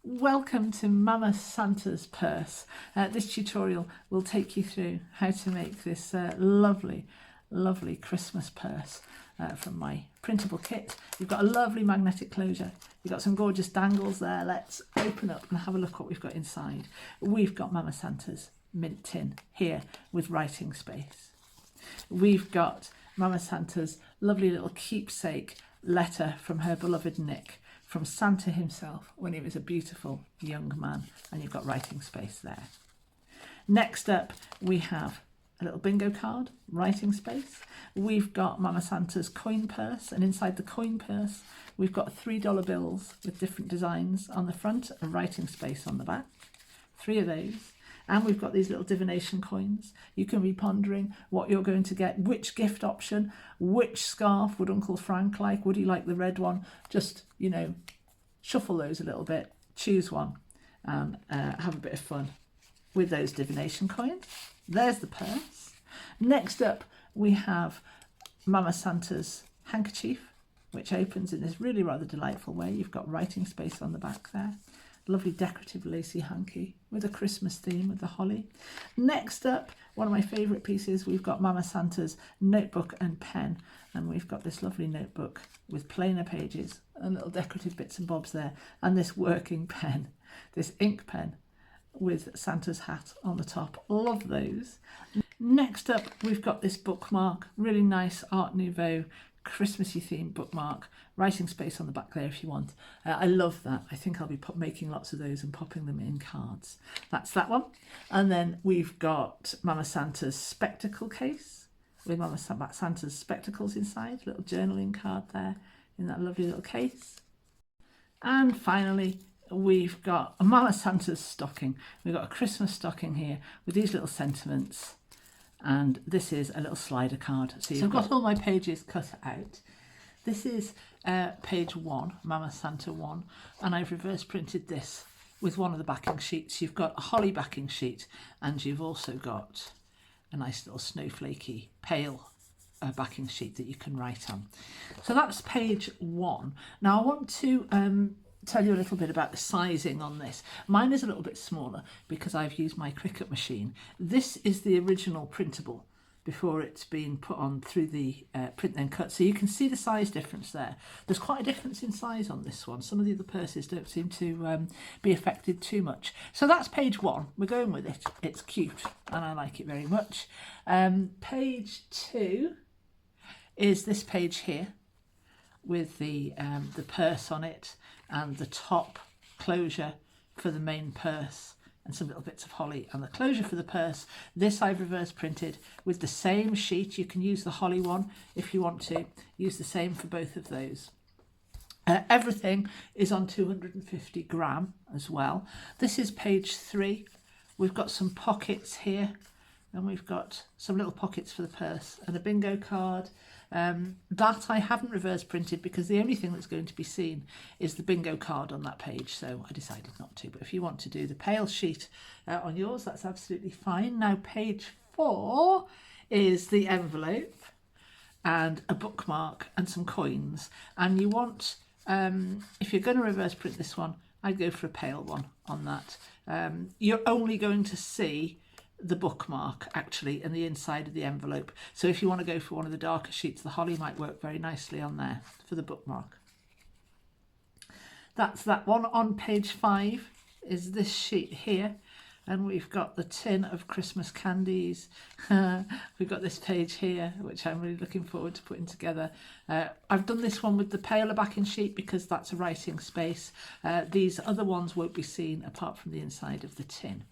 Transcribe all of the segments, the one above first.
Welcome to Mama Santa's purse. This tutorial will take you through how to make this lovely Christmas purse from my printable kit. You've got a lovely magnetic closure. You've got some gorgeous dangles there. Let's open up and have a look what we've got inside. We've got Mama Santa's mint tin here with writing space. We've got Mama Santa's lovely little keepsake letter from her beloved Nick, from Santa himself when he was a beautiful young man, and you've got writing space there. Next up, we have a little bingo card, writing space. We've got Mama Santa's coin purse, and inside the coin purse, we've got $3 bills with different designs on the front and writing space on the back. 3 of those. And we've got these little divination coins. You can be pondering what you're going to get, which gift option, which scarf would Uncle Frank like? Would he like the red one? Just, you know, shuffle those a little bit, choose one, and have a bit of fun with those divination coins. There's the purse. Next up, we have Mama Santa's handkerchief, which opens in this really rather delightful way. You've got writing space on the back there. Lovely decorative lacy hanky with a Christmas theme with the holly. Next up, one of my favourite pieces, we've got Mama Santa's notebook and pen, and we've got this lovely notebook with plainer pages and little decorative bits and bobs there, and this working pen, this ink pen with Santa's hat on the top. Love those. Next up, we've got this bookmark, really nice Art Nouveau Christmassy themed bookmark, writing space on the back there if you want. I love that. I think I'll be making lots of those and popping them in cards. That's that one. And then we've got Mama Santa's spectacle case with Mama Santa's spectacles inside, little journaling card there in that lovely little case. And finally, we've got Mama Santa's stocking. We've got a Christmas stocking here with these little sentiments. And this is a little slider card. So I've got all my pages cut out. This is page 1, Mama Santa 1, and I've reverse printed this with one of the backing sheets. You've got a holly backing sheet, and you've also got a nice little snowflakey pale backing sheet that you can write on. So that's page 1. Now I want to tell you a little bit about the sizing on this. Mine is a little bit smaller because I've used my Cricut machine. This is the original printable before it's been put on through the print then cut. So you can see the size difference there. There's quite a difference in size on this one. Some of the other purses don't seem to be affected too much. So that's page 1. We're going with it. It's cute and I like it very much. Page 2 is this page here with the purse on it and the top closure for the main purse and some little bits of holly, and the closure for the purse. This I've reverse printed with the same sheet. You can use the holly one if you want to. Use the same for both of those. Everything is on 250 gram as well. This is page 3. We've got some pockets here, and we've got some little pockets for the purse and a bingo card. That I haven't reverse printed because the only thing that's going to be seen is the bingo card on that page, so I decided not to. But if you want to do the pale sheet on yours, that's absolutely fine. Now page 4 is the envelope and a bookmark and some coins, and you want, if you're going to reverse print this one, I'd go for a pale one on that. You're only going to see the bookmark actually and the inside of the envelope, so if you want to go for one of the darker sheets, the holly might work very nicely on there for the bookmark. That's that one. On page 5 is this sheet here, and we've got the tin of Christmas candies. We've got this page here which I'm really looking forward to putting together. I've done this one with the paler backing sheet because that's a writing space. These other ones won't be seen apart from the inside of the tin.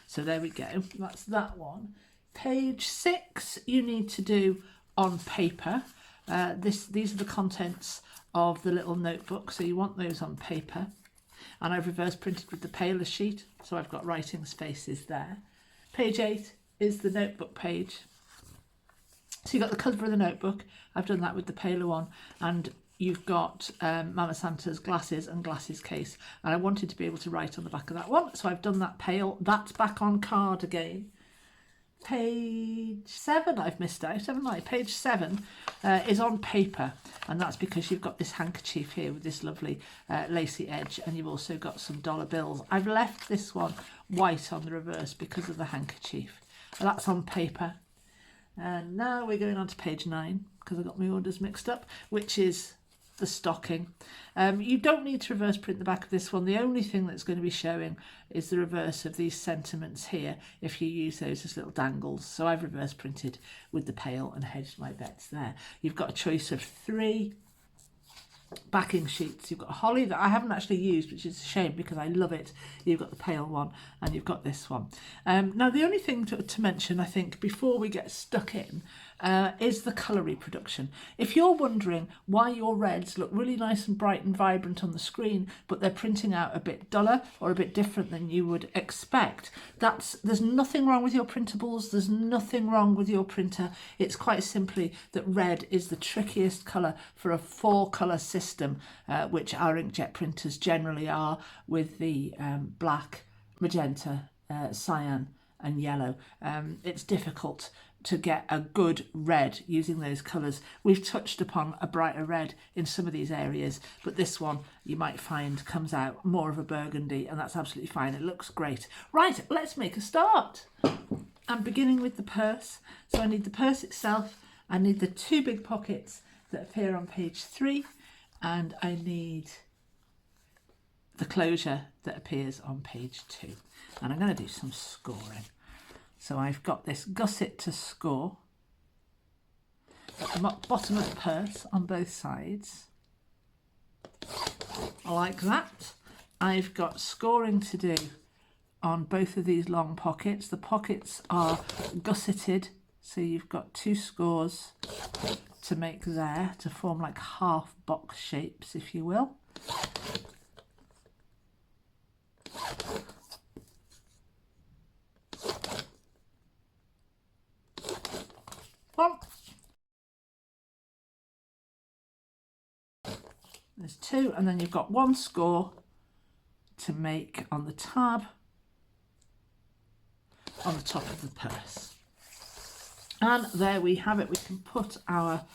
So there we go, that's that one. Page 6 you need to do on paper. These are the contents of the little notebook, so you want those on paper. And I've reverse printed with the paler sheet, so I've got writing spaces there. Page 8 is the notebook page. So you've got the cover of the notebook. I've done that with the paler one, and you've got Mama Santa's glasses and glasses case, and I wanted to be able to write on the back of that one, so I've done that pale. That's back on card again. page 7 I've missed out, haven't I? Page 7 is on paper, and that's because you've got this handkerchief here with this lovely lacy edge, and you've also got some dollar bills. I've left this one white on the reverse because of the handkerchief. Well, that's on paper. And now we're going on to page 9 because I got my orders mixed up, which is the stocking. You don't need to reverse print the back of this one. The only thing that's going to be showing is the reverse of these sentiments here if you use those as little dangles. So I've reverse printed with the pail and hedged my bets there. You've got a choice of 3 backing sheets. You've got a holly that I haven't actually used, which is a shame because I love it. You've got the pale one and you've got this one. Now the only thing to mention, I think, before we get stuck in is the colour reproduction. If you're wondering why your reds look really nice and bright and vibrant on the screen but they're printing out a bit duller or a bit different than you would expect, there's nothing wrong with your printables, there's nothing wrong with your printer. It's quite simply that red is the trickiest colour for a 4-colour system, which our inkjet printers generally are, with the black, magenta, cyan and yellow. It's difficult to get a good red using those colours. We've touched upon a brighter red in some of these areas, but this one you might find comes out more of a burgundy, and that's absolutely fine. It looks great. Right, let's make a start. I'm beginning with the purse. So I need the purse itself, I need the 2 big pockets that appear on page 3, and I need the closure that appears on page 2. And I'm going to do some scoring. So I've got this gusset to score at the bottom of the purse on both sides, like that. I've got scoring to do on both of these long pockets. The pockets are gusseted, so you've got 2 scores to make there to form like half box shapes, if you will. There's 2, and then you've got 1 score to make on the tab on the top of the purse. And there we have it. We can put our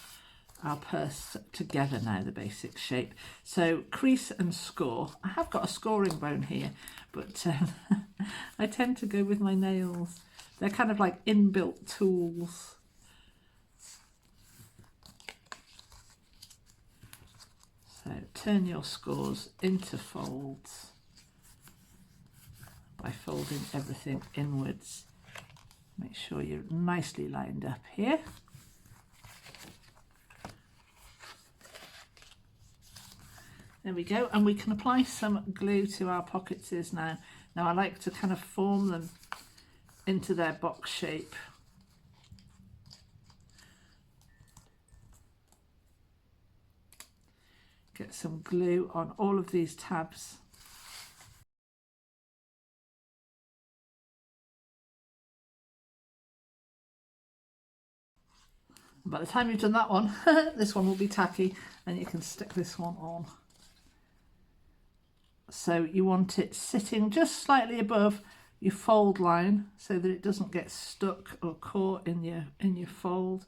purse together now, the basic shape. So crease and score. I have got a scoring bone here, but I tend to go with my nails. They're kind of like inbuilt tools. So turn your scores into folds by folding everything inwards. Make sure you're nicely lined up here. There we go, and we can apply some glue to our pockets now. Now I like to kind of form them into their box shape. Get some glue on all of these tabs. By the time you've done that one, this one will be tacky, and you can stick this one on. So you want it sitting just slightly above your fold line so that it doesn't get stuck or caught in your fold.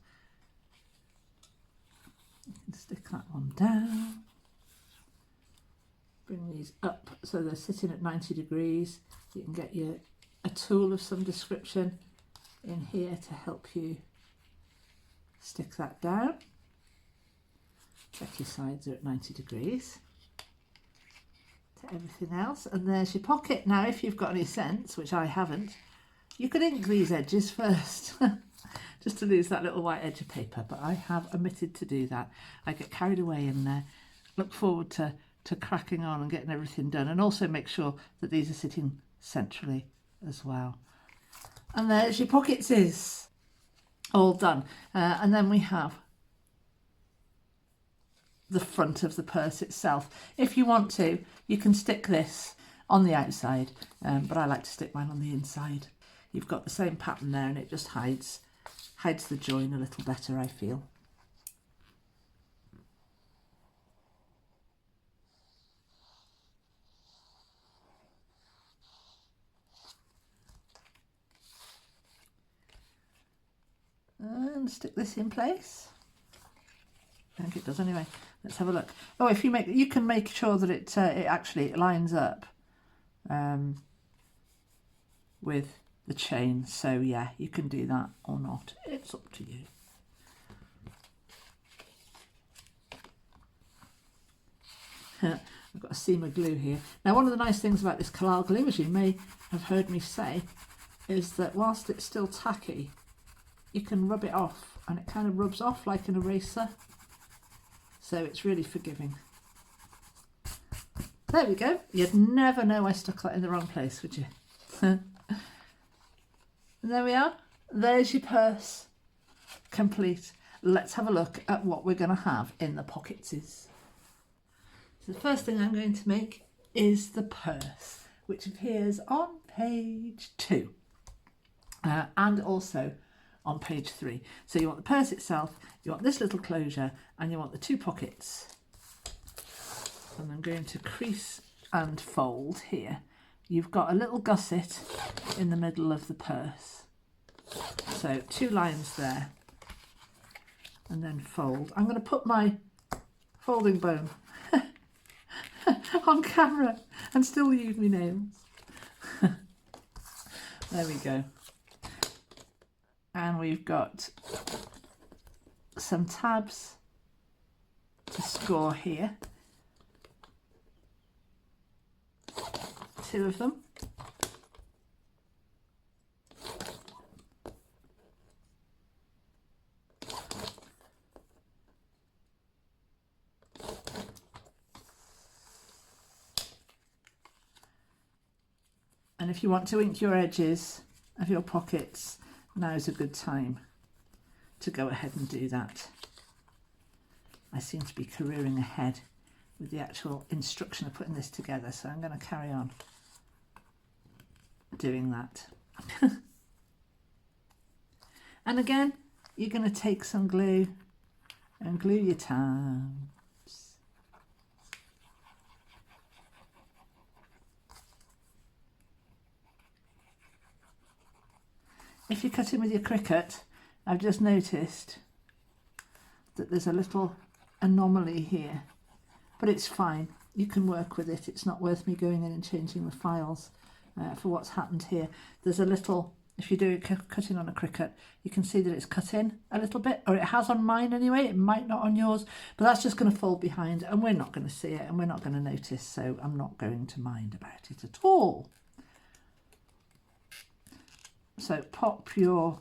You can stick that one down. Bring these up so they're sitting at 90 degrees. You can get a tool of some description in here to help you stick that down. Check your sides are at 90 degrees. To everything else, and there's your pocket. Now if you've got any sense, which I haven't, you could ink these edges first just to lose that little white edge of paper, but I have omitted to do that. I get carried away and look forward to cracking on and getting everything done, and also make sure that these are sitting centrally as well. And there's your pockets is all done, and then we have the front of the purse itself. If you want to, you can stick this on the outside, but I like to stick mine on the inside. You've got the same pattern there, and it just hides the join a little better, I feel. and stick this in place. I think it does anyway. Let's have a look. Oh, if you can make sure that it actually lines up with the chain. So yeah, you can do that or not. It's up to you. I've got a seam of glue here. Now, one of the nice things about this Collal glue, as you may have heard me say, is that whilst it's still tacky, you can rub it off, and it kind of rubs off like an eraser. So it's really forgiving. There we go. You'd never know I stuck that in the wrong place, would you? And there we are. There's your purse complete. Let's have a look at what we're going to have in the pockets. So the first thing I'm going to make is the purse, which appears on page 2 and also on page 3. So you want the purse itself, you want this little closure, and you want the 2 pockets. And I'm going to crease and fold here. You've got a little gusset in the middle of the purse. So 2 lines there, and then fold. I'm going to put my folding bone on camera and still use my nails. There we go. And we've got some tabs to score here. 2 of them. And if you want to ink your edges of your pockets, now's a good time to go ahead and do that. I seem to be careering ahead with the actual instruction of putting this together, so I'm going to carry on doing that. And again, you're going to take some glue and glue your tabs. If you're cutting with your Cricut, I've just noticed that there's a little anomaly here, but it's fine. You can work with it. It's not worth me going in and changing the files for what's happened here. There's a little, if you do cutting on a Cricut, you can see that it's cut in a little bit, or it has on mine anyway. It might not on yours, but that's just going to fold behind, and we're not going to see it, and we're not going to notice, so I'm not going to mind about it at all. So pop your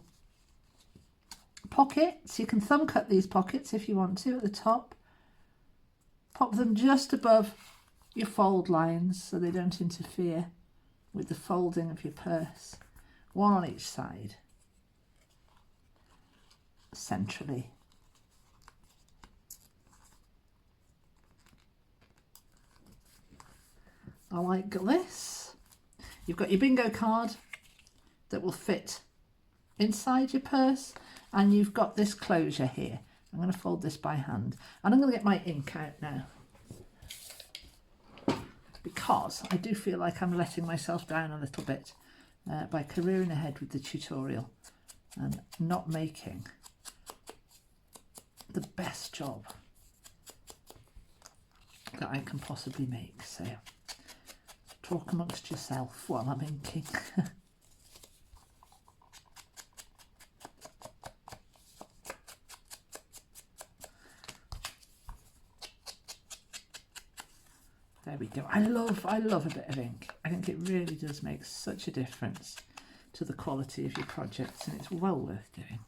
pockets. You can thumb cut these pockets if you want to at the top. Pop them just above your fold lines so they don't interfere with the folding of your purse. 1 on each side, centrally. I like this. You've got your bingo card that will fit inside your purse, and you've got this closure here. I'm going to fold this by hand, and I'm going to get my ink out now, because I do feel like I'm letting myself down a little bit by careering ahead with the tutorial and not making the best job that I can possibly make. So talk amongst yourself while I'm inking. There we go. I love a bit of ink. I think it really does make such a difference to the quality of your projects, and it's well worth doing.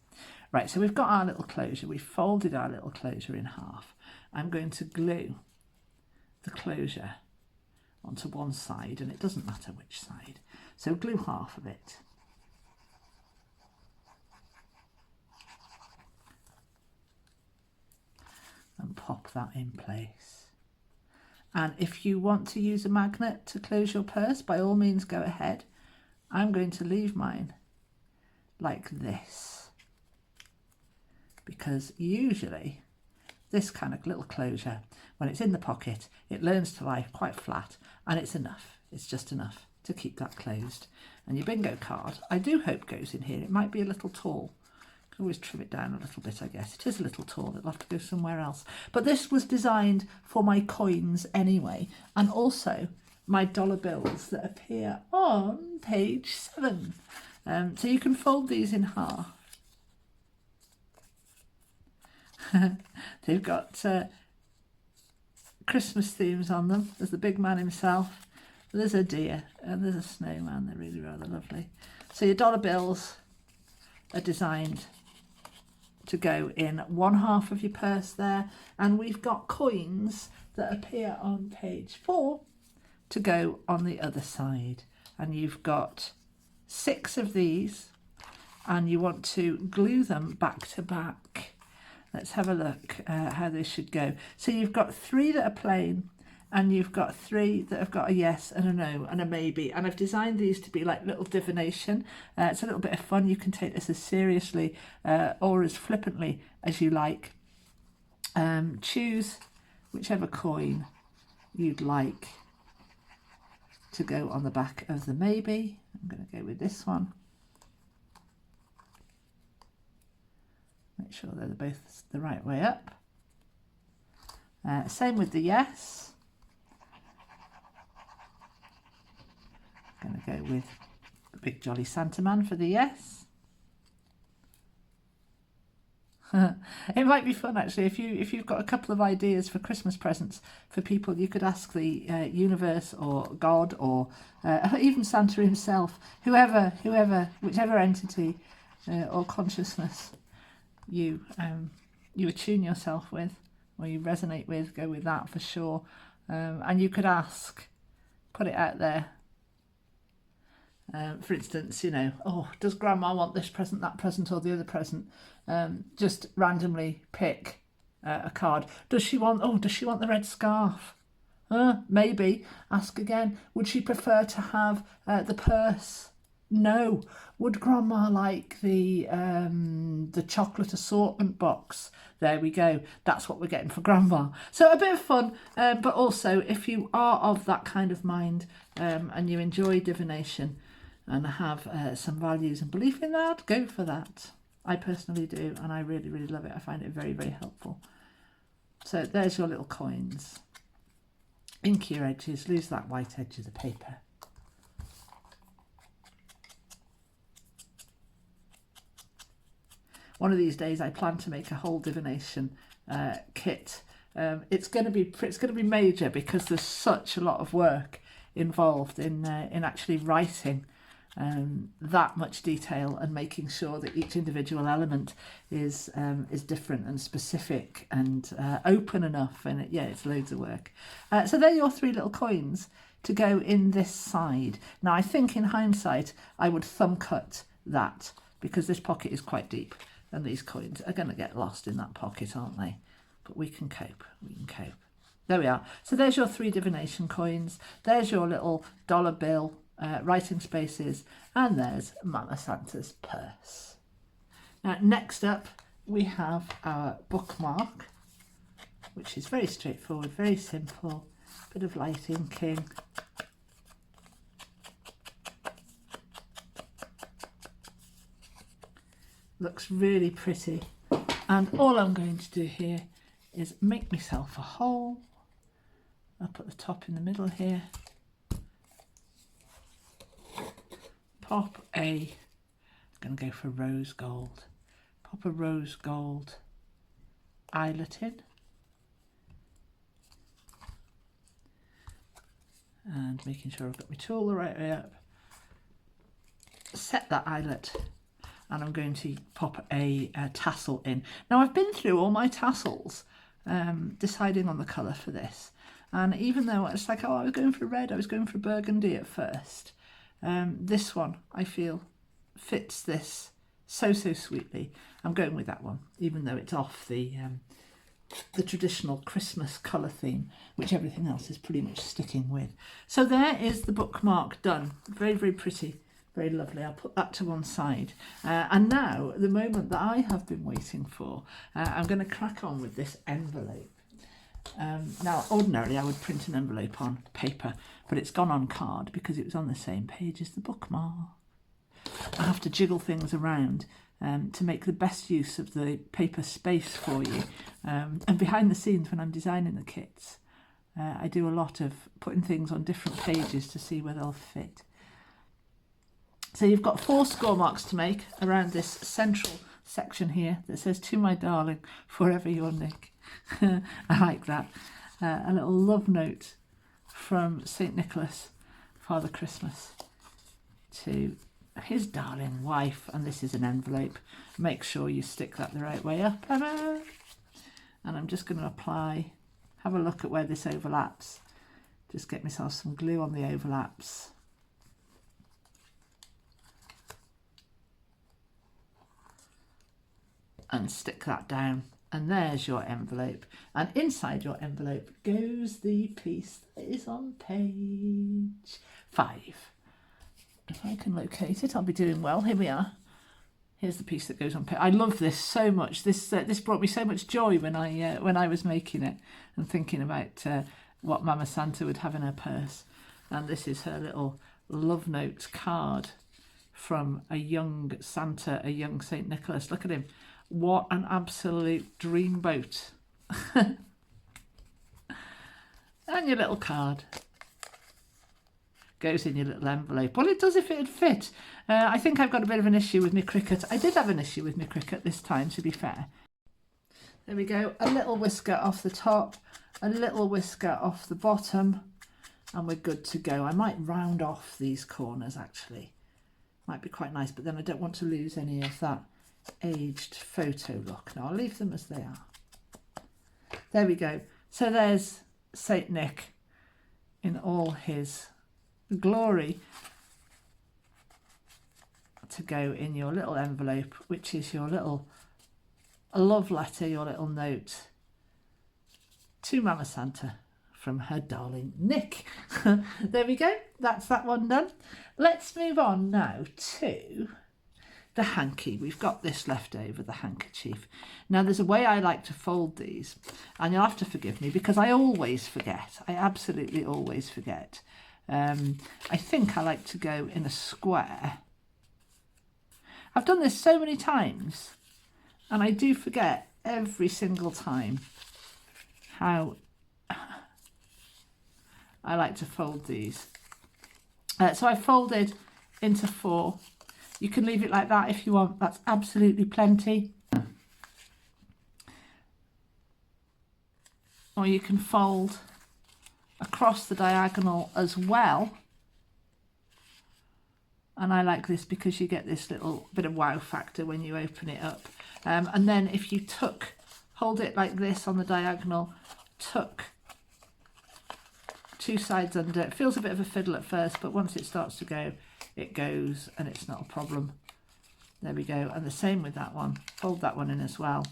Right, so we've got our little closure. We've folded our little closure in half. I'm going to glue the closure onto one side, and it doesn't matter which side. So glue half of it. And pop that in place. And if you want to use a magnet to close your purse, by all means go ahead. I'm going to leave mine like this, because usually this kind of little closure, when it's in the pocket, it learns to lie quite flat, and it's enough. It's just enough to keep that closed. And your bingo card, I do hope goes in here. It might be a little tall Can always trim it down a little bit, I guess. It is a little tall, it'll have to go somewhere else. But this was designed for my coins anyway, and also my dollar bills that appear on page 7. So you can fold these in half. They've got Christmas themes on them. There's the big man himself, there's a deer, and there's a snowman. They're really rather lovely. So your dollar bills are designed to go in one half of your purse there, and we've got coins that appear on page 4 to go on the other side. And you've got 6 of these, and you want to glue them back to back. Let's have a look how they should go. So you've got 3 that are plain, and you've got 3 that have got a yes and a no and a maybe. And I've designed these to be like little divination. It's a little bit of fun. You can take this as seriously or as flippantly as you like. Choose whichever coin you'd like to go on the back of the maybe. I'm going to go with this one. Make sure they're both the right way up. Same with the yes. I'm going to go with the big jolly Santa man for the yes. It might be fun actually if you've got a couple of ideas for Christmas presents for people. You could ask the universe or God or even Santa himself, whichever entity or consciousness you attune yourself with or you resonate with, go with that for sure. And you could ask, put it out there. For instance, you know, oh, does Grandma want this present, that present, or the other present? Just randomly pick a card. Does she want the red scarf? Maybe. Ask again. Would she prefer to have the purse? No. Would Grandma like the chocolate assortment box? There we go. That's what we're getting for Grandma. So a bit of fun, but also if you are of that kind of mind and you enjoy divination and have some values and belief in that, go for that. I personally do, and I really, really love it. I find it very, very helpful. So there's your little coins. Ink your edges, lose that white edge of the paper. One of these days I plan to make a whole divination kit. It's going to be major because there's such a lot of work involved in actually writing that much detail and making sure that each individual element is different and specific and open enough. And it's loads of work. So they're your 3 little coins to go in this side. Now I think in hindsight I would thumb cut that because this pocket is quite deep and these coins are going to get lost in that pocket, aren't they? But we can cope. There we are. So there's your 3 divination coins. There's your little dollar bill, writing spaces, and there's Mama Santa's purse. Now, next up, we have our bookmark, which is very straightforward, very simple. Bit of light inking. Looks really pretty. And all I'm going to do here is make myself a hole. I'll put the top in the middle here. I'm going to go for rose gold. Pop a rose gold eyelet in. And making sure I've got my tool the right way up. Set that eyelet. And I'm going to pop a tassel in. Now I've been through all my tassels, deciding on the colour for this. And even though it's like, oh, I was going for red, I was going for burgundy at first. This one, I feel, fits this so sweetly. I'm going with that one, even though it's off the traditional Christmas colour theme, which everything else is pretty much sticking with. So there is the bookmark done. Very, very pretty. Very lovely. I'll put that to one side. And now, the moment that I have been waiting for, I'm going to crack on with this envelope. Now, ordinarily I would print an envelope on paper, but it's gone on card because it was on the same page as the bookmark. I have to jiggle things around to make the best use of the paper space for you. And behind the scenes, when I'm designing the kits, I do a lot of putting things on different pages to see where they'll fit. So you've got 4 score marks to make around this central section here that says, "To my darling, forever your Nick." I like that. A little love note from St. Nicholas, Father Christmas, to his darling wife. And this is an envelope. Make sure you stick that the right way up, Emma. And I'm just going to apply, have a look at where this overlaps. Just get myself some glue on the overlaps. And stick that down, and there's your envelope. And inside your envelope goes the piece that is on page 5. If I can locate it, I'll be doing well. Here we are. Here's the piece that goes on page. I love this so much. This brought me so much joy when I was making it and thinking about what Mama Santa would have in her purse. And this is her little love note card from a young Santa, a young St. Nicholas. Look at him. What an absolute dreamboat. And your little card goes in your little envelope. Well, it does if it'd fit. I think I've got a bit of an issue with my Cricut. I did have an issue with my Cricut this time, to be fair. There we go. A little whisker off the top, a little whisker off the bottom, and we're good to go. I might round off these corners, actually. Might be quite nice, but then I don't want to lose any of that aged photo look. Now I'll leave them as they are. There we go. So there's Saint Nick in all his glory to go in your little envelope, which is your little love letter, your little note to Mama Santa from her darling Nick. There we go. That's that one done. Let's move on now to the hanky. We've got this left over, the handkerchief. Now there's a way I like to fold these, and you'll have to forgive me because I always forget. I absolutely always forget. I think I like to go in a square. I've done this so many times and I do forget every single time how I like to fold these. So I folded into 4. You can leave it like that if you want. That's absolutely plenty. Or you can fold across the diagonal as well. And I like this because you get this little bit of wow factor when you open it up. And then if you hold it like this on the diagonal, tuck 2 sides under. It feels a bit of a fiddle at first, but once it starts to go, it goes and it's not a problem. There we go. And the same with that one. Fold that one in as well.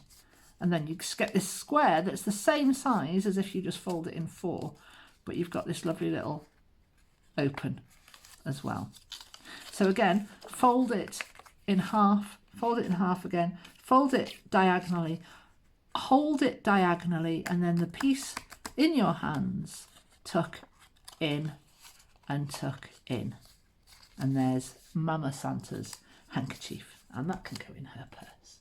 And then you just get this square that's the same size as if you just fold it in 4, but you've got this lovely little open as well. So again, fold it in half again, fold it diagonally, hold it diagonally, and then the piece in your hands, tuck in and tuck in. And there's Mama Santa's handkerchief, and that can go in her purse.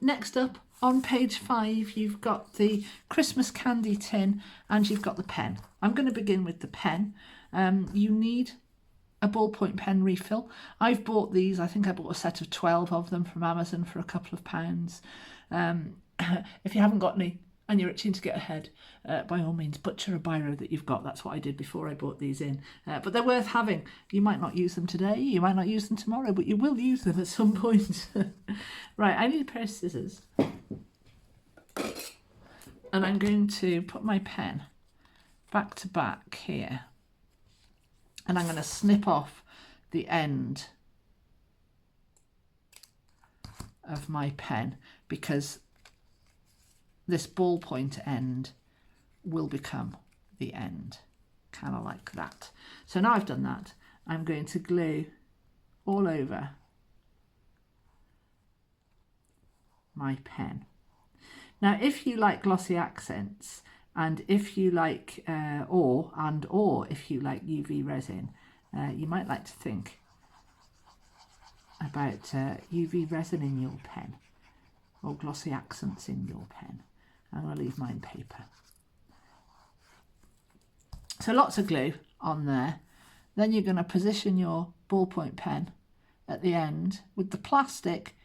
Next up, on page 5, you've got the Christmas candy tin and you've got the pen. I'm going to begin with the pen. You need a ballpoint pen refill. I've bought these. I think I bought a set of 12 of them from Amazon for a couple of pounds. If you haven't got any and you're itching to get ahead, by all means, butcher a biro that you've got. That's what I did before I bought these in. But they're worth having. You might not use them today, you might not use them tomorrow, but you will use them at some point. Right, I need a pair of scissors. And I'm going to put my pen back to back here. And I'm going to snip off the end of my pen because this ballpoint end will become the end, kind of like that. So now I've done that, I'm going to glue all over my pen. Now, if you like glossy accents, and if you like, or if you like UV resin, you might like to think about UV resin in your pen or glossy accents in your pen. I'm going to leave mine paper. So lots of glue on there. Then you're going to position your ballpoint pen at the end with the plastic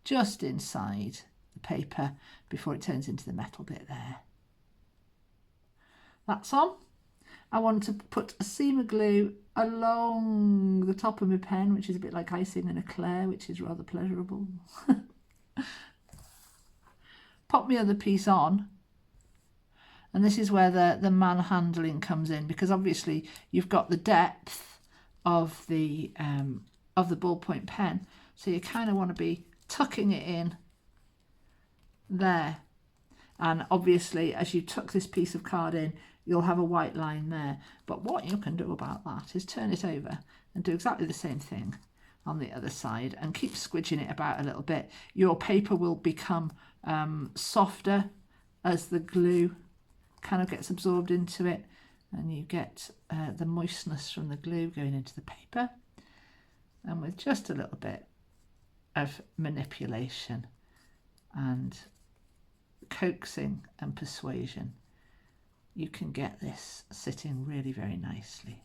just inside the paper before it turns into the metal bit there. That's on. I want to put a seam of glue along the top of my pen, which is a bit like icing in a eclair, which is rather pleasurable. Pop my other piece on, and this is where the manhandling comes in, because obviously you've got the depth of the ballpoint pen, so you kind of want to be tucking it in there. And obviously as you tuck this piece of card in, you'll have a white line there. But what you can do about that is turn it over and do exactly the same thing on the other side and keep squidging it about a little bit. Your paper will become softer as the glue kind of gets absorbed into it, and you get the moistness from the glue going into the paper. And with just a little bit of manipulation and coaxing and persuasion, you can get this sitting really very nicely.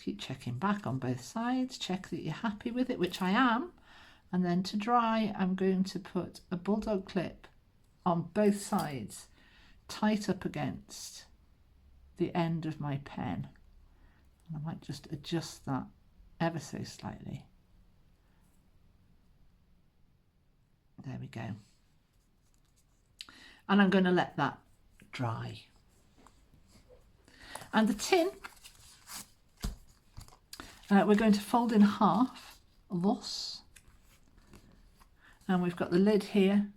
Keep checking back on both sides, check that you're happy with it, which I am. And then to dry, I'm going to put a bulldog clip on both sides, tight up against the end of my pen. And I might just adjust that ever so slightly. There we go. And I'm going to let that dry. And the tin, we're going to fold in half, thus. And we've got the lid here.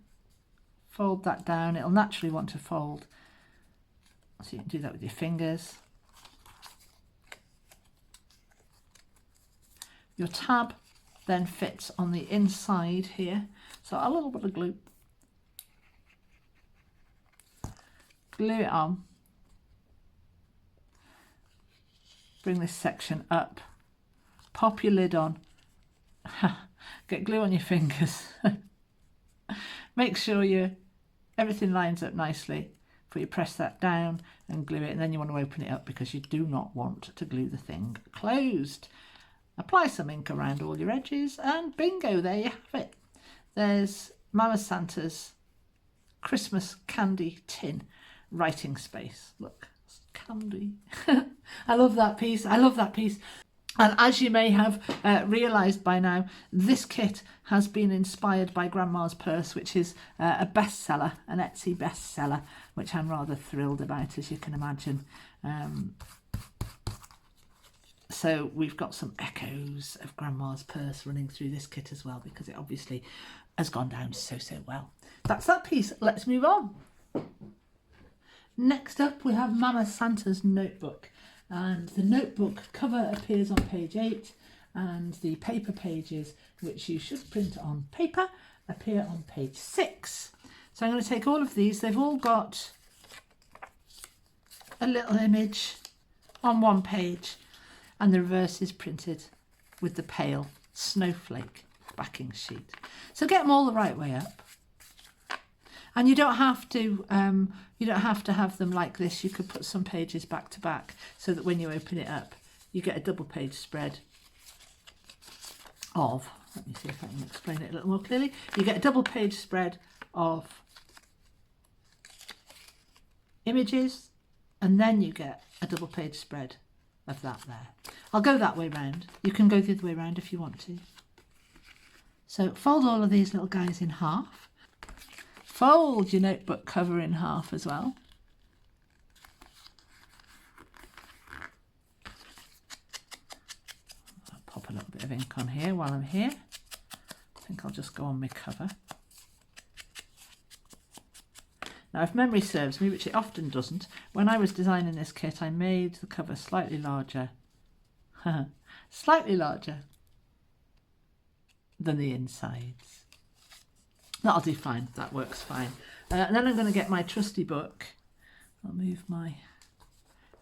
Fold that down. It'll naturally want to fold. So you can do that with your fingers. Your tab then fits on the inside here. So a little bit of glue. Glue it on. Bring this section up. Pop your lid on. Get glue on your fingers. Make sure everything lines up nicely before you press that down and glue it, and then you want to open it up because you do not want to glue the thing closed. Apply some ink around all your edges and bingo, there you have it. There's Mama Santa's Christmas candy tin writing space. Look, it's candy. I love that piece. I love that piece. And as you may have realised by now, this kit has been inspired by Grandma's Purse, which is a bestseller, an Etsy bestseller, which I'm rather thrilled about, as you can imagine. So we've got some echoes of Grandma's Purse running through this kit as well, because it obviously has gone down so well. That's that piece. Let's move on. Next up, we have Mama Santa's notebook. And the notebook cover appears on page 8, and the paper pages, which you should print on paper, appear on page 6. So I'm going to take all of these. They've all got a little image on one page, and the reverse is printed with the pale snowflake backing sheet. So get them all the right way up. And you don't have to have them like this. You could put some pages back to back so that when you open it up, you get a double page spread of, let me see if I can explain it a little more clearly. You get a double page spread of images, and then you get a double page spread of that there. I'll go that way round. You can go the other way round if you want to. So fold all of these little guys in half. Fold your notebook cover in half as well. I'll pop a little bit of ink on here while I'm here. I think I'll just go on my cover. Now, if memory serves me, which it often doesn't, when I was designing this kit, I made the cover slightly larger. Slightly larger than the insides. That'll do fine, that works fine. And then I'm going to get my trusty book. I'll move my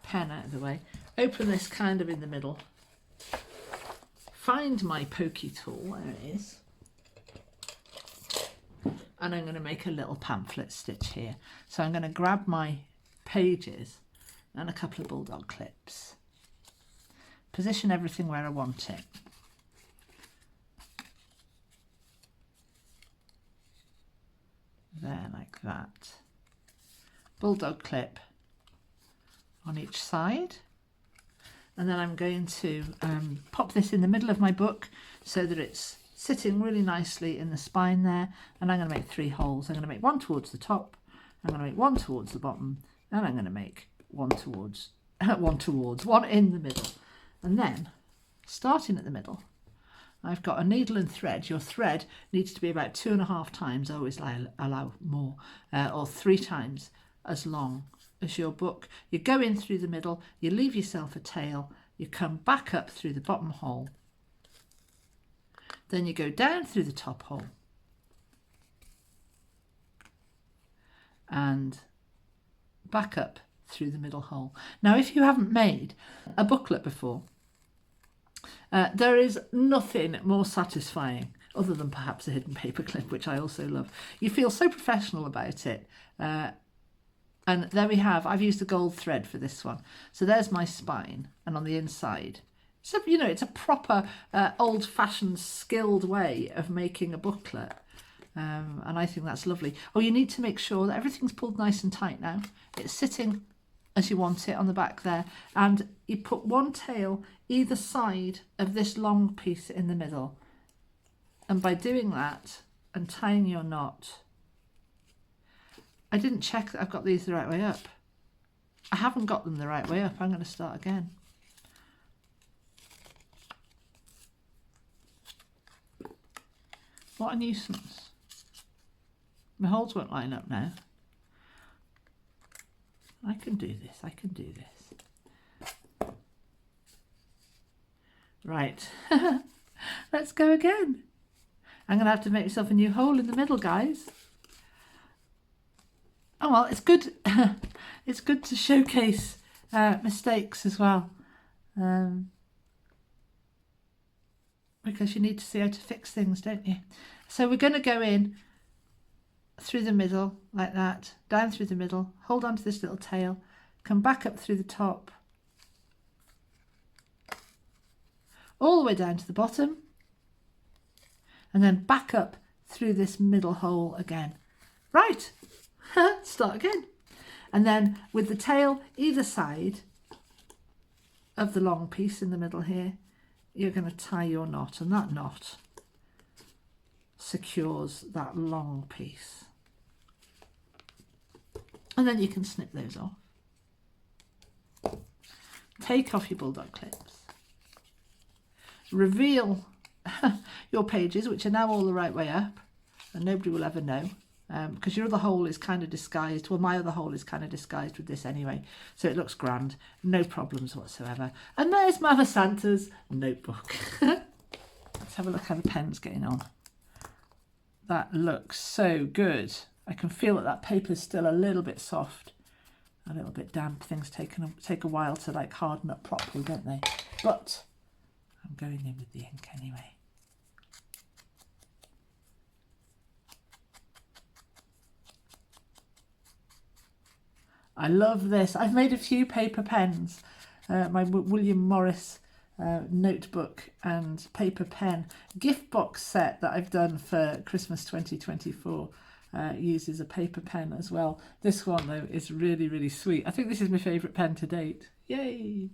pen out of the way. Open this kind of in the middle. find my pokey tool, there it is, and I'm going to make a little pamphlet stitch here. So I'm going to grab my pages and a couple of bulldog clips, position everything where I want it. There, like that. Bulldog clip on each side. And then I'm going to pop this in the middle of my book so that it's sitting really nicely in the spine there. And I'm going to make 3 holes. I'm going to make one towards the top, I'm going to make one towards the bottom, and I'm going to make one towards, one in the middle. And then, starting at the middle, I've got a needle and thread. Your thread needs to be about 2.5 times, I always allow more, or 3 times as long as your book. You go in through the middle, you leave yourself a tail, you come back up through the bottom hole, then you go down through the top hole and back up through the middle hole. Now, if you haven't made a booklet before, there is nothing more satisfying, other than perhaps a hidden paperclip, which I also love. You feel so professional about it. And there we have, I've used a gold thread for this one. So there's my spine, and on the inside, so, you know, it's a proper old-fashioned skilled way of making a booklet. And I think that's lovely. Oh, you need to make sure that everything's pulled nice and tight now. It's sitting as you want it on the back there, and you put one tail either side of this long piece in the middle. And by doing that and tying your knot, I didn't check that I've got these the right way up. I haven't got them the right way up. I'm going to start again. What a nuisance. My holes won't line up now. I can do this, I can do this. Right, let's go again. I'm going to have to make myself a new hole in the middle, guys. Oh well, it's good. It's good to showcase mistakes as well, because you need to see how to fix things, don't you? So we're going to go in through the middle like that, down through the middle, hold on to this little tail, come back up through the top, all the way down to the bottom, and then back up through this middle hole again. Right, start again. And then with the tail either side of the long piece in the middle here, you're going to tie your knot, and that knot secures that long piece. And then you can snip those off. Take off your bulldog clips. Reveal your pages, which are now all the right way up, and nobody will ever know, because your other hole is kind of disguised. Well, my other hole is kind of disguised with this anyway, so it looks grand. No problems whatsoever. And there's Mama Santa's notebook. Let's have a look how the pen's getting on. That looks so good. I can feel that that paper's still a little bit soft, a little bit damp. Things take a while to like harden up properly, don't they? But I'm going in with the ink anyway. I love this. I've made a few paper pens. My William Morris notebook and paper pen gift box set that I've done for Christmas 2024 uses a paper pen as well. This one though is really, really sweet. I think this is my favourite pen to date. Yay!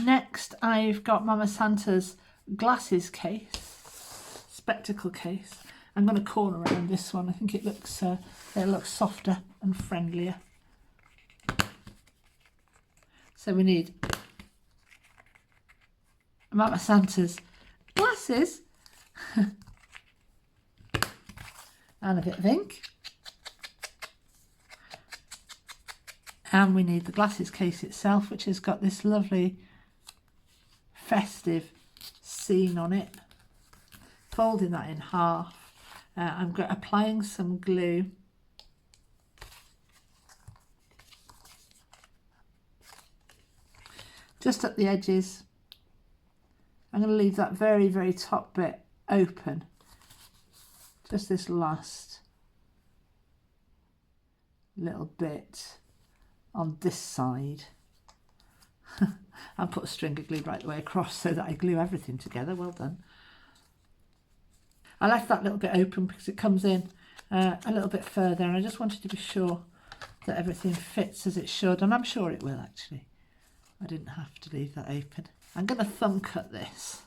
Next I've got Mama Santa's glasses case, spectacle case. I'm going to corner around this one. I think it looks softer and friendlier. So we need Mama Santa's glasses and a bit of ink. And we need the glasses case itself, which has got this lovely festive scene on it. Folding that in half. I'm applying some glue. Just at the edges I'm going to leave that very, very top bit open. Just this last little bit on this side. And put a string of glue right the way across so that I glue everything together. Well done. I left that little bit open because it comes in a little bit further, and I just wanted to be sure that everything fits as it should, and I'm sure it will actually. I didn't have to leave that open. I'm going to thumb cut this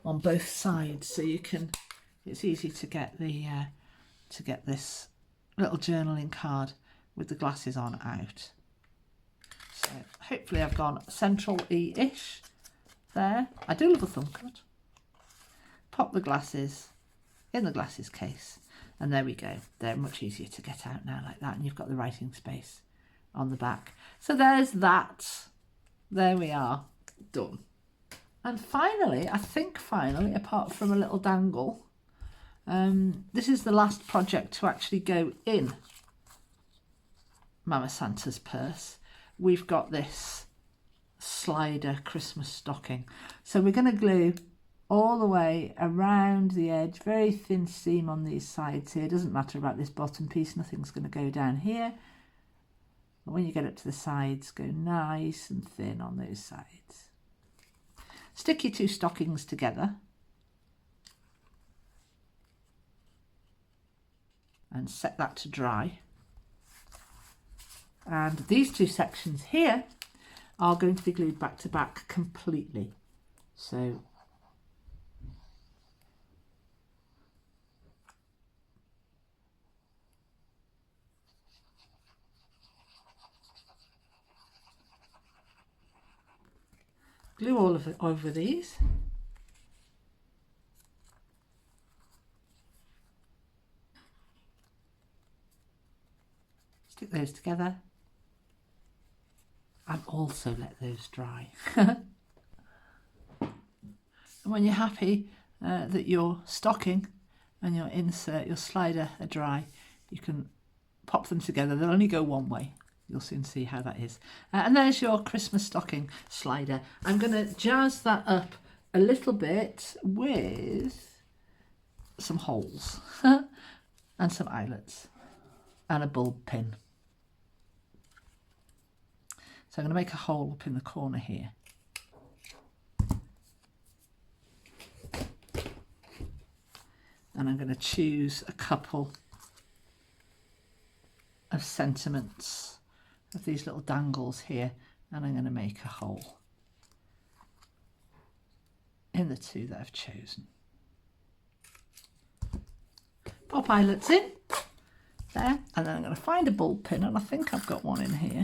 on both sides so you can, it's easy to get the to get this little journaling card with the glasses on out. So hopefully I've gone central-y-ish there. I do love a thumb cut. Pop the glasses in the glasses case, and there we go. They're much easier to get out now like that, and you've got the writing space on the back. So there's that. There we are, done. And finally, I think finally, apart from a little dangle, this is the last project to actually go in Mama Santa's purse. We've got this slider Christmas stocking. So we're going to glue all the way around the edge, very thin seam on these sides here. It doesn't matter about this bottom piece, nothing's going to go down here. But when you get up to the sides, go nice and thin on those sides. Stick your two stockings together and set that to dry. And these two sections here are going to be glued back to back completely. So glue all of it over these. Stick those together. And also let those dry. And when you're happy that your stocking and your insert, your slider are dry, you can pop them together. They'll only go one way. You'll soon see how that is. And there's your Christmas stocking slider. I'm going to jazz that up a little bit with some holes and some eyelets and a bulb pin. So I'm going to make a hole up in the corner here. And I'm going to choose a couple of sentiments of these little dangles here, and I'm going to make a hole in the two that I've chosen. Pop eyelets in there, and then I'm going to find a bulb pin, and I think I've got one in here.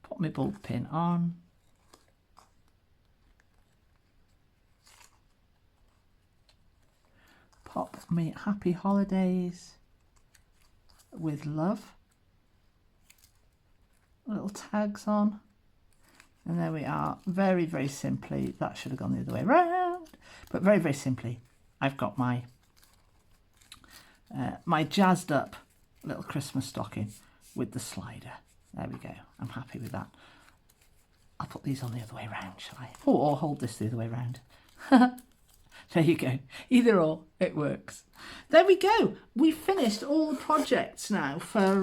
Put my bulb pin on. Pop me happy holidays with love. Little tags on. And there we are. Very, very simply. That should have gone the other way around. But very, very simply, I've got my my jazzed up little Christmas stocking with the slider. There we go. I'm happy with that. I'll put these on the other way around, shall I? Oh, or hold this the other way around. There you go. Either or, it works. There we go. We've finished all the projects now for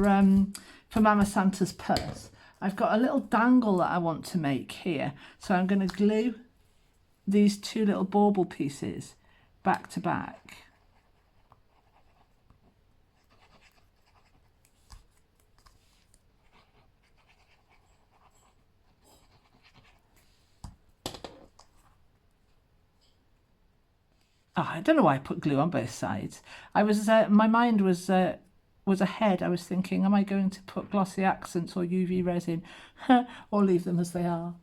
Mama Santa's purse. I've got a little dangle that I want to make here. So I'm going to glue these two little bauble pieces back to back. Oh, I don't know why I put glue on both sides. I was my mind was ahead. I was thinking, am I going to put glossy accents or UV resin or leave them as they are?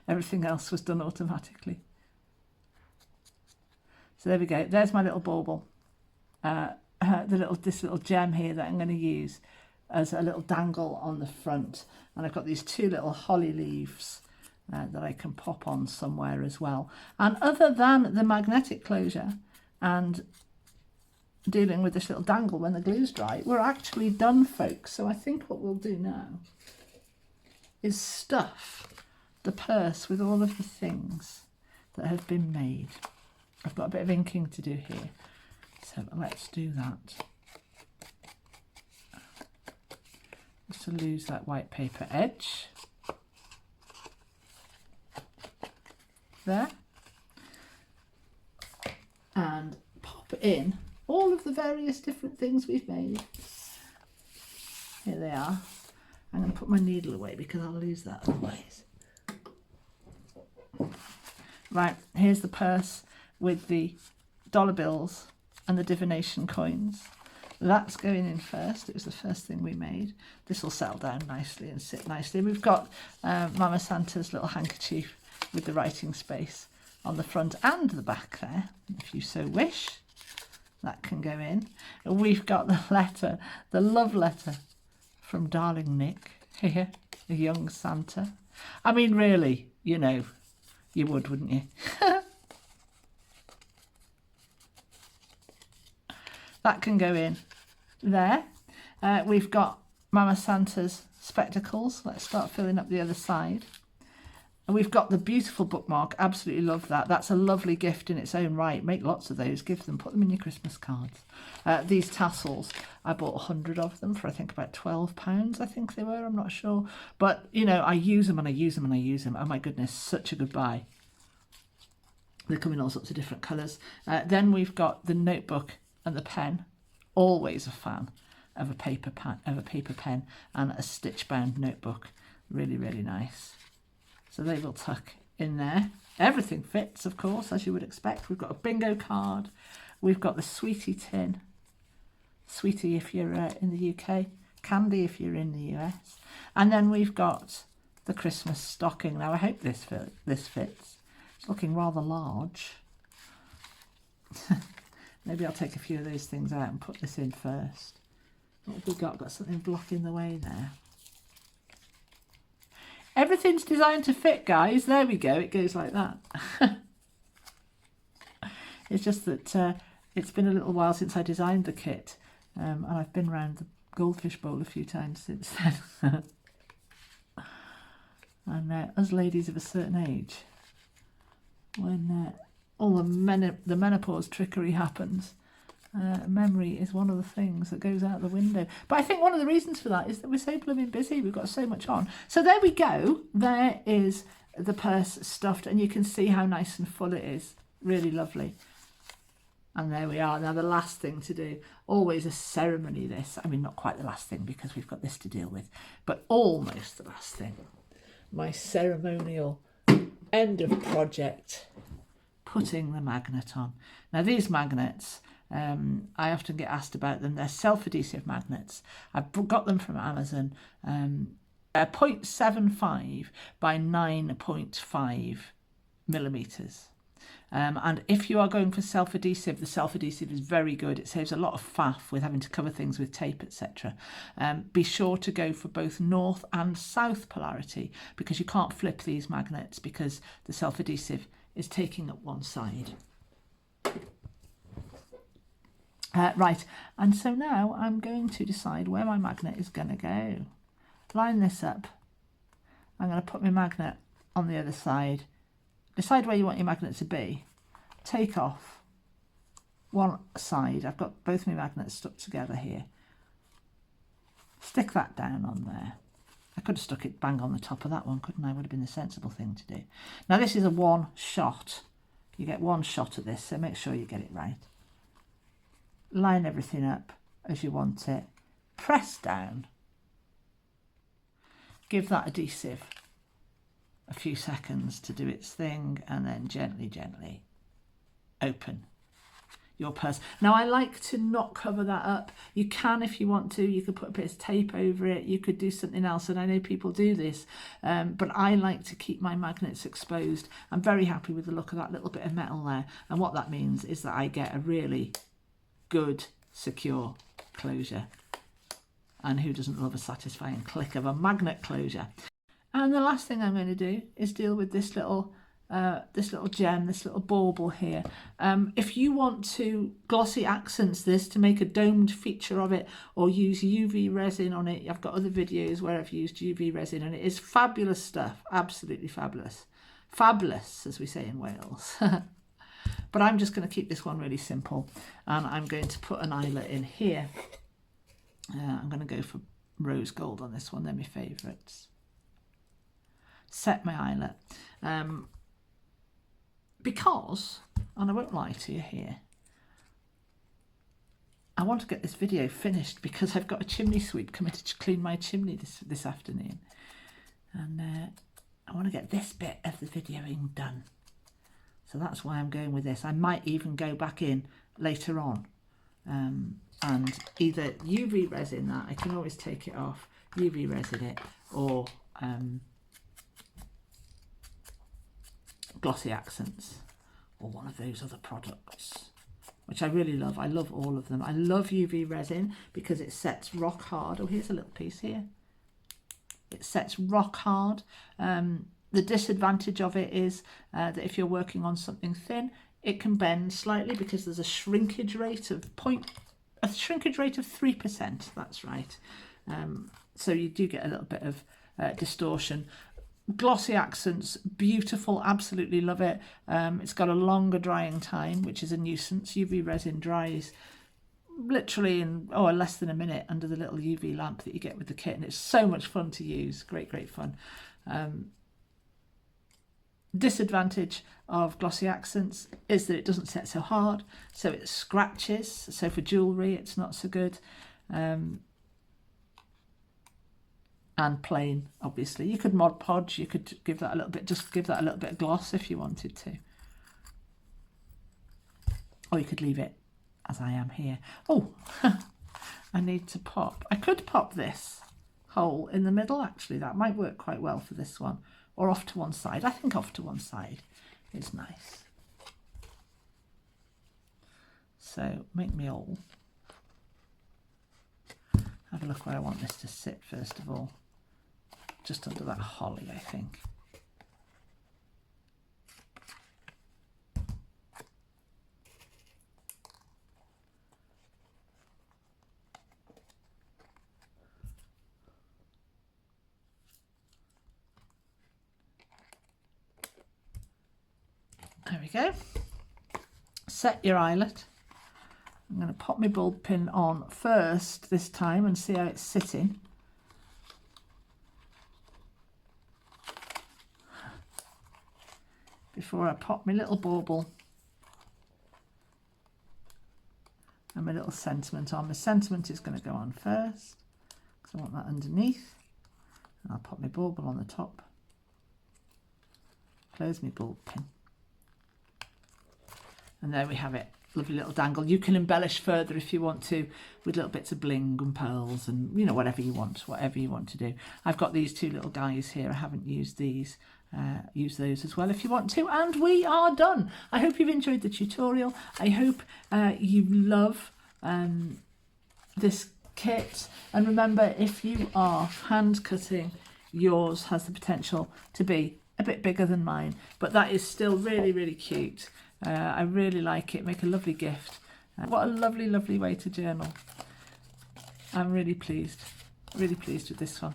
Everything else was done automatically. So there we go. There's my little bauble. This little gem here that I'm going to use as a little dangle on the front. And I've got these two little holly leaves that I can pop on somewhere as well. And other than the magnetic closure and dealing with this little dangle when the glue's dry, we're actually done, folks. So I think what we'll do now is stuff the purse with all of the things that have been made. I've got a bit of inking to do here, so let's do that. Just to lose that white paper edge. There. And pop in all of the various different things we've made. Here they are. I'm going to put my needle away because I'll lose that otherwise. Right, here's the purse with the dollar bills and the divination coins. That's going in first. It was the first thing we made. This will settle down nicely and sit nicely. We've got Mama Santa's little handkerchief with the writing space on the front and the back there, if you so wish. That can go in. And we've got the letter, the love letter from darling Nick here, a young Santa. I mean, really, you know, you would, wouldn't you? That can go in there. We've got Mama Santa's spectacles. Let's start filling up the other side. And we've got the beautiful bookmark. Absolutely love that. That's a lovely gift in its own right. Make lots of those. Give them. Put them in your Christmas cards. These tassels, I bought 100 of them for I think about £12. I think they were. I'm not sure. But, you know, I use them and I use them and I use them. Oh, my goodness. Such a good buy. They come in all sorts of different colours. Then we've got the notebook and the pen. Always a fan of a paper pen and a stitch-bound notebook. Really, really nice. So they will tuck in there. Everything fits, of course, as you would expect. We've got a bingo card. We've got the sweetie tin. Sweetie if you're in the UK. Candy if you're in the US. And then we've got the Christmas stocking. Now, I hope this fits. It's looking rather large. Maybe I'll take a few of those things out and put this in first. What have we got? Got something blocking the way there. Everything's designed to fit, guys. There we go. It goes like that. It's just that it's been a little while since I designed the kit. And I've been around the goldfish bowl a few times since then. And us ladies of a certain age, when all the menopause trickery happens, memory is one of the things that goes out the window. But I think one of the reasons for that is that we're so blooming busy. We've got so much on. So there we go. There is the purse stuffed, and you can see how nice and full it is. Really lovely. And there we are. Now the last thing to do, always a ceremony this. I mean, not quite the last thing because we've got this to deal with, but almost the last thing. My ceremonial end of project, putting the magnet on. Now these magnets, I often get asked about them. They're self-adhesive magnets. I've got them from Amazon. They're 0.75 by 9.5 millimeters. And if you are going for self-adhesive, the self-adhesive is very good. It saves a lot of faff with having to cover things with tape, etc. Be sure to go for both north and south polarity, because you can't flip these magnets because the self-adhesive is taking up one side. Right, and so now I'm going to decide where my magnet is going to go. Line this up. I'm going to put my magnet on the other side. Decide where you want your magnet to be. Take off one side. I've got both my magnets stuck together here. Stick that down on there. I could have stuck it bang on the top of that one, couldn't I? Would have been the sensible thing to do. Now this is a one shot. You get one shot of this, so make sure you get it right. Line everything up as you want it. Press down. Give that adhesive a few seconds to do its thing, and then gently, gently open your purse. Now I like to not cover that up. You can if you want to. You could put a bit of tape over it. You could do something else, and I know people do this, but I like to keep my magnets exposed. I'm very happy with the look of that little bit of metal there, and what that means is that I get a really good, secure closure. And who doesn't love a satisfying click of a magnet closure? And the last thing I'm going to do is deal with this little this little gem, this little bauble here. If you want to glossy accents this to make a domed feature of it, or use UV resin on it, I've got other videos where I've used UV resin, and it is fabulous stuff, absolutely fabulous. Fabulous, as we say in Wales. But I'm just going to keep this one really simple, and I'm going to put an eyelet in here. I'm going to go for rose gold on this one, they're my favourites. Set my eyelet. Because, and I won't lie to you here, I want to get this video finished because I've got a chimney sweep coming to clean my chimney this afternoon. And I want to get this bit of the videoing done. So that's why I'm going with this. I might even go back in later on and either UV resin that, I can always take it off, UV resin it, or glossy accents, or one of those other products, which I really love. I love all of them. I love UV resin because it sets rock hard. Oh, here's a little piece here. It sets rock hard. The disadvantage of it is that if you're working on something thin, it can bend slightly because there's a shrinkage rate of 3%. That's right. So you do get a little bit of distortion. Glossy accents, beautiful, absolutely love it. It's got a longer drying time, which is a nuisance. UV resin dries literally in less than a minute under the little UV lamp that you get with the kit, and it's so much fun to use. Great fun. Disadvantage of glossy accents is that it doesn't set so hard, so it scratches. So for jewellery it's not so good. And plain, obviously. You could Mod Podge, you could give that a little bit, just give that a little bit of gloss if you wanted to. Or you could leave it as I am here. Oh, I need to pop. I could pop this hole in the middle, actually. That might work quite well for this one. Or off to one side. I think off to one side is nice. So make me all. Have a look where I want this to sit first of all. Just under that holly, I think. There we go. Set your eyelet. I'm going to pop my bulb pin on first this time and see how it's sitting. Before I pop my little bauble and my little sentiment on. My sentiment is going to go on first because I want that underneath. And I'll pop my bauble on the top. Close my bulb pin. And there we have it. Lovely little dangle. You can embellish further if you want to with little bits of bling and pearls and, you know, whatever you want to do. I've got these two little guys here. I haven't used these. Use those as well if you want to. And we are done. I hope you've enjoyed the tutorial. I hope you love this kit. And remember, if you are hand cutting, yours has the potential to be a bit bigger than mine, but that is still really cute. I really like it. Make a lovely gift. What a lovely way to journal. I'm really pleased with this one.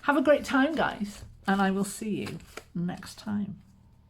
Have a great time, guys, and I will see you next time.